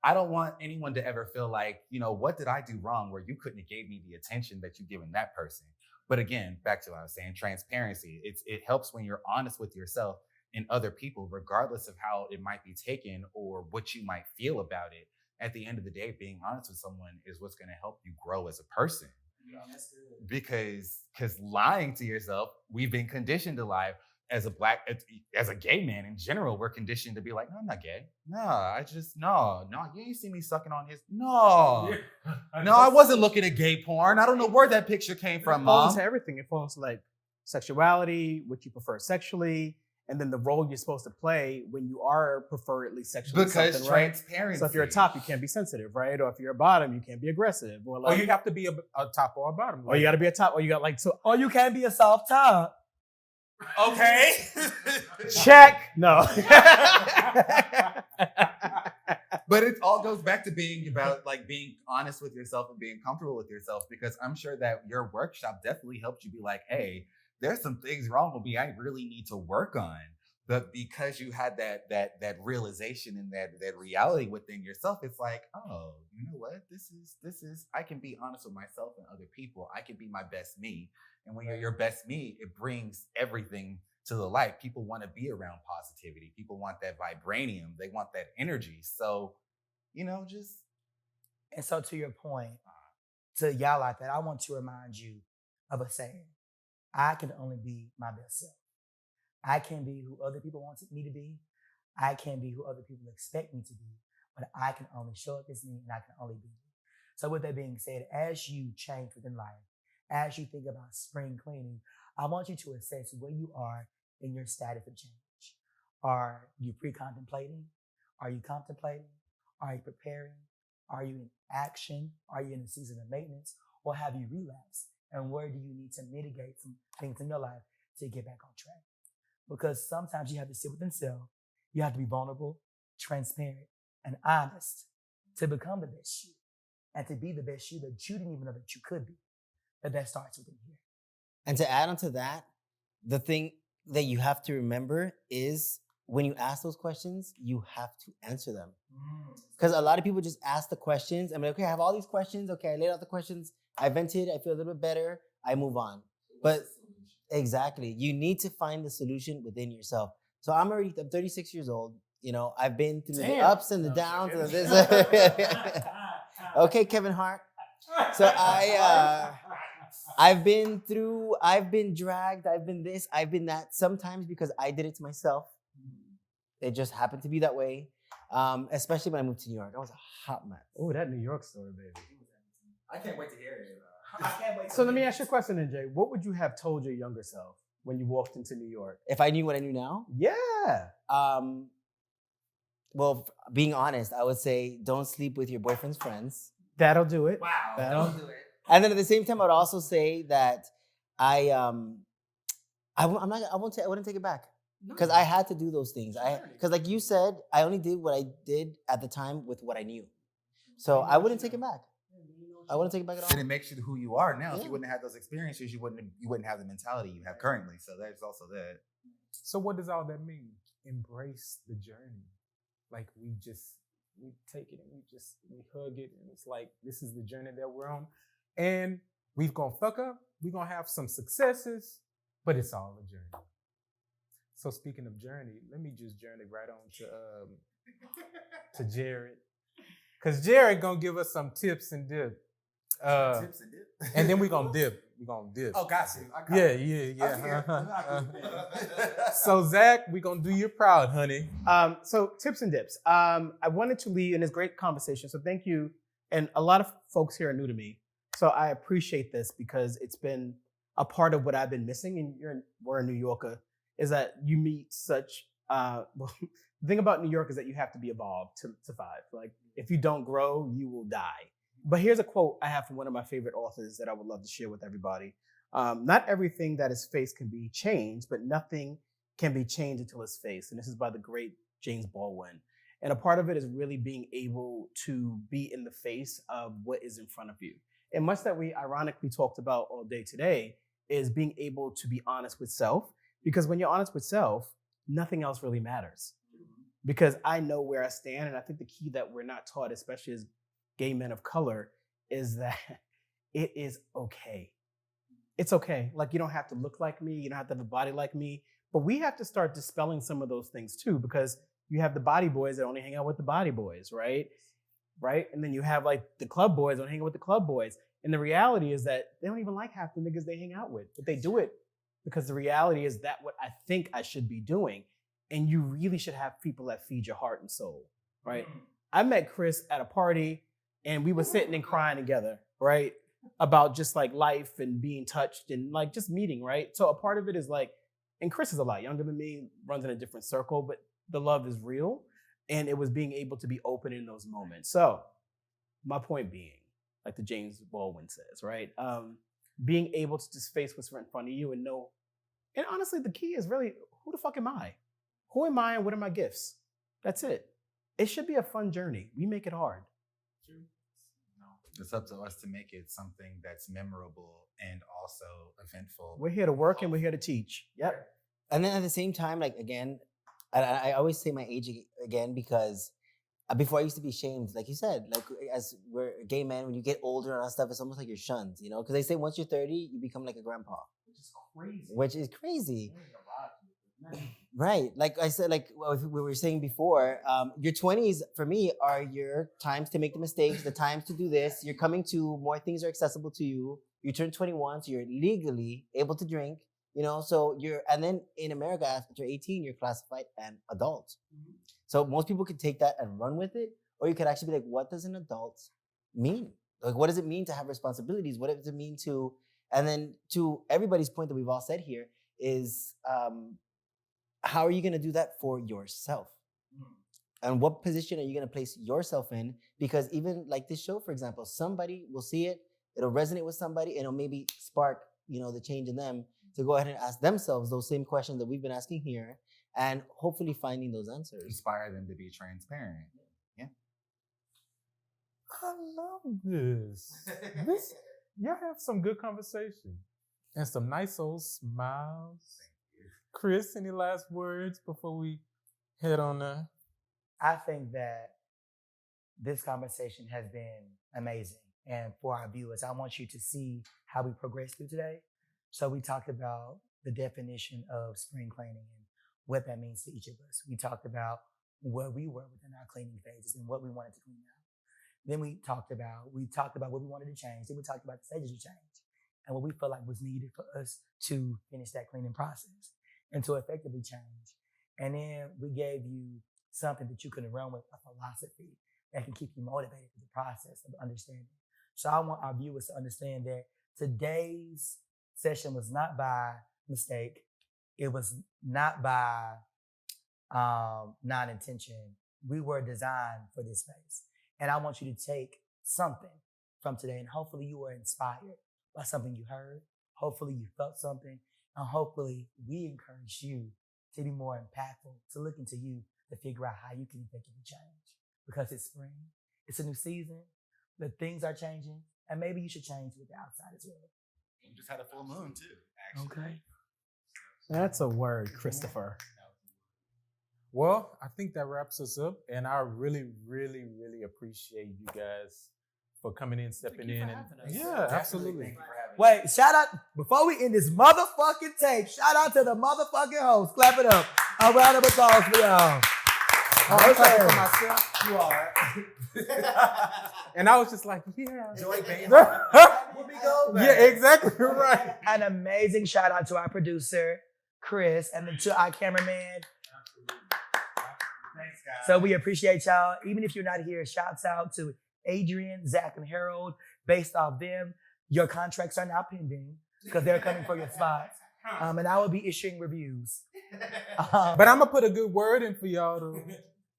I don't want anyone to ever feel like, what did I do wrong where you couldn't have gave me the attention that you've given that person. But again, back to what I was saying, transparency. It helps when you're honest with yourself and other people, regardless of how it might be taken or what you might feel about it. At the end of the day, being honest with someone is what's going to help you grow as a person. Yeah, that's good. Because lying to yourself, we've been conditioned to lie. As a gay man in general, we're conditioned to be like, no, I'm not gay. No, you ain't see me sucking on his. No, I wasn't looking at gay porn. I don't know where that picture came from, Mom. It falls into everything. It falls to like sexuality, what you prefer sexually, and then the role you're supposed to play when you are preferredly sexually. Because transparency. So if you're a top, you can't be sensitive, right? Or if you're a bottom, you can't be aggressive. Or you have to be a top or a bottom. Or you got to be a top, or you got or you can't be a soft top. Okay. Check. No. But it all goes back to being about like being honest with yourself and being comfortable with yourself, because I'm sure that your workshop definitely helped you be like, hey, there's some things wrong with me I really need to work on. But because you had that realization and that reality within yourself, it's like, oh, you know what? This is I can be honest with myself and other people. I can be my best me. And when you're your best me, it brings everything to the light. People want to be around positivity. People want that vibranium. They want that energy. So, just. And so to your point, to y'all like that, I want to remind you of a saying. I can only be my best self. I can't be who other people want me to be. I can't be who other people expect me to be. But I can only show up as me, and I can only be me. So with that being said, as you change within life, as you think about spring cleaning, I want you to assess where you are in your status of change. Are you pre-contemplating? Are you contemplating? Are you preparing? Are you in action? Are you in a season of maintenance? Or have you relapsed? And where do you need to mitigate some things in your life to get back on track? Because sometimes you have to sit within self. You have to be vulnerable, transparent, and honest to become the best you, and to be the best you that you didn't even know that you could be. that starts within here. And to add on to that, the thing that you have to remember is when you ask those questions, you have to answer them. Because a lot of people just ask the questions and be like, okay, I have all these questions. Okay, I laid out the questions. I vented. I feel a little bit better. I move on. But exactly, you need to find the solution within yourself. So I'm 36 years old. You know, I've been through the ups and the downs. And this. Okay, Kevin Hart. So I've been dragged, I've been this, I've been that. Sometimes because I did it to myself. It just happened to be that way. Especially when I moved to New York. I was a hot mess. Oh, that New York story, baby. I can't wait to hear it. I can't wait. So let me ask you a question, NJ. What would you have told your younger self when you walked into New York? If I knew what I knew now? Yeah. Well, being honest, I would say don't sleep with your boyfriend's friends. That'll do it. Wow. That'll Don't do it. And then at the same time, I would also say that I wouldn't take it back. Because I had to do those things. Because like you said, I only did what I did at the time with what I knew. So I wouldn't take it back. I wouldn't take it back at all. And it makes you who you are now. If Yeah. you wouldn't have had those experiences, you wouldn't have the mentality you have currently. So there's also that. So what does all that mean? Embrace the journey. Like we take it and we hug it, and it's like this is the journey that we're on. And we're gonna fuck up, we're gonna have some successes, but it's all a journey. So speaking of journey, let me just journey right on to Jared. Cause Jared gonna give us some tips and dip. Tips and dip. And then we're gonna dip. We're gonna dip. Oh, got you. I got Yeah, you. yeah. So Zach, we're gonna do you proud, honey. So tips and dips. I wanted to leave in this great conversation. So thank you. And a lot of folks here are new to me. So I appreciate this because it's been a part of what I've been missing. And we're a New Yorker, is that you meet such, well, the thing about New York is that you have to be evolved to survive. Like if you don't grow, you will die. But here's a quote I have from one of my favorite authors that I would love to share with everybody. Not everything that is faced can be changed, but nothing can be changed until it's faced. And this is by the great James Baldwin. And a part of it is really being able to be in the face of what is in front of you. And much that we ironically talked about all day today is being able to be honest with self. Because when you're honest with self, nothing else really matters. Because I know where I stand. And I think the key that we're not taught, especially as gay men of color, is that it is okay. It's okay. Like you don't have to look like me. You don't have to have a body like me. But we have to start dispelling some of those things too, because you have the body boys that only hang out with the body boys, right? Right? And then you have like the club boys that hang out with the club boys. And the reality is that they don't even like half the niggas they hang out with, but they do it because the reality is that what I think I should be doing. And you really should have people that feed your heart and soul, right? I met Chris at a party and we were sitting and crying together, right? About just like life and being touched and like just meeting, right? So a part of it is like, and Chris is a lot younger than me, runs in a different circle, but the love is real. And it was being able to be open in those moments. So my point being, like the James Baldwin says, right? Being able to just face what's in front of you and know. And honestly, the key is really, who the fuck am I? Who am I and what are my gifts? That's it. It should be a fun journey. We make it hard. It's up to us to make it something that's memorable and also eventful. We're here to work and we're here to teach. Yep. And then at the same time, like again, I always say my age again because before I used to be ashamed, like you said, like as we're gay men, when you get older and all that stuff, it's almost like you're shunned, you know? Because they say once you're 30, you become like a grandpa. Which is crazy. Right. Like I said, like we were saying before, your 20s for me are your times to make the mistakes, the times to do this. You're coming to more things are accessible to you. You turn 21, so you're legally able to drink, you know, so and then in America, after 18, you're classified an adult. Mm-hmm. So most people could take that and run with it, or you could actually be like, what does an adult mean? Like, what does it mean to have responsibilities? What does it mean to, and then to everybody's point that we've all said here is, how are you going to do that for yourself? And what position are you going to place yourself in? Because even like this show, for example, somebody will see it, it'll resonate with somebody, and it'll maybe spark, you know, the change in them to go ahead and ask themselves those same questions that we've been asking here, and hopefully finding those answers. Inspire them to be transparent. Yeah. I love this. y'all have some good conversation and some nice old smiles. Chris, any last words before we head on there? I think that this conversation has been amazing. And for our viewers, I want you to see how we progressed through today. So we talked about the definition of spring cleaning and what that means to each of us. We talked about where we were within our cleaning phases and what we wanted to clean out. Then we talked about what we wanted to change. Then we talked about the stages of change and what we felt like was needed for us to finish that cleaning process and to effectively change. And then we gave you something that you can run with, a philosophy that can keep you motivated through the process of understanding. So I want our viewers to understand that today's session was not by mistake. It was not by non-intention. We were designed for this space. And I want you to take something from today, and hopefully you were inspired by something you heard. Hopefully you felt something, and hopefully we encourage you to be more impactful, to look into you, to figure out how you can effectively change. Because it's spring, it's a new season, the things are changing, and maybe you should change with the outside as well. We just had a full moon too, actually. Okay. That's a word, Christopher. Well, I think that wraps us up, and I really, really, really appreciate you guys for coming in, stepping in, and yeah, absolutely. Wait, shout out, before we end this motherfucking tape, shout out to the motherfucking host. Clap it up. A round of applause for y'all. I'm clapping for myself. You are. And I was just like, yeah. Joy Bain. We'll be gold, Yeah, exactly right. An amazing shout out to our producer, Chris, and then to our cameraman. Thanks, guys. So we appreciate y'all. Even if you're not here, shouts out to Adrian, Zach, and Harold. Based off them, your contracts are now pending because they're coming for your spots. And I will be issuing reviews. But I'm gonna put a good word in for y'all to,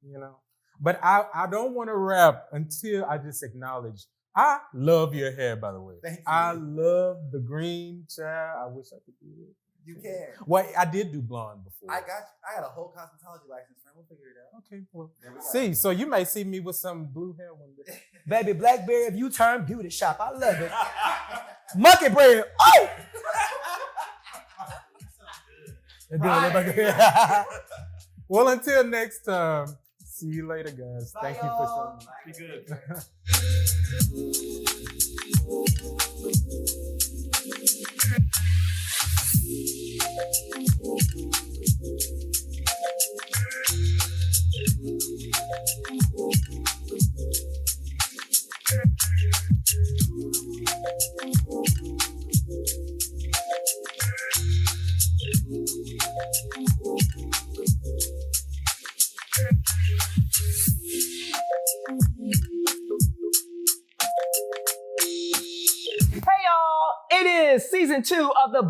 you know. But I don't want to rap until I just acknowledge. I love your hair, by the way. Thank you. I love the green child. I wish I could do it. You can. Well, I did do blonde before. I got you. I had a whole cosmetology license, friend. We'll figure it out. Okay, well, There we go. see, so you may see me with some blue hair one day. Baby, Blackberry, if you turn beauty shop, I love it. Monkey bread. Oh! Well, until next time, see you later, guys. Thank you for showing me. Be good. Hey y'all, it is season 2 of the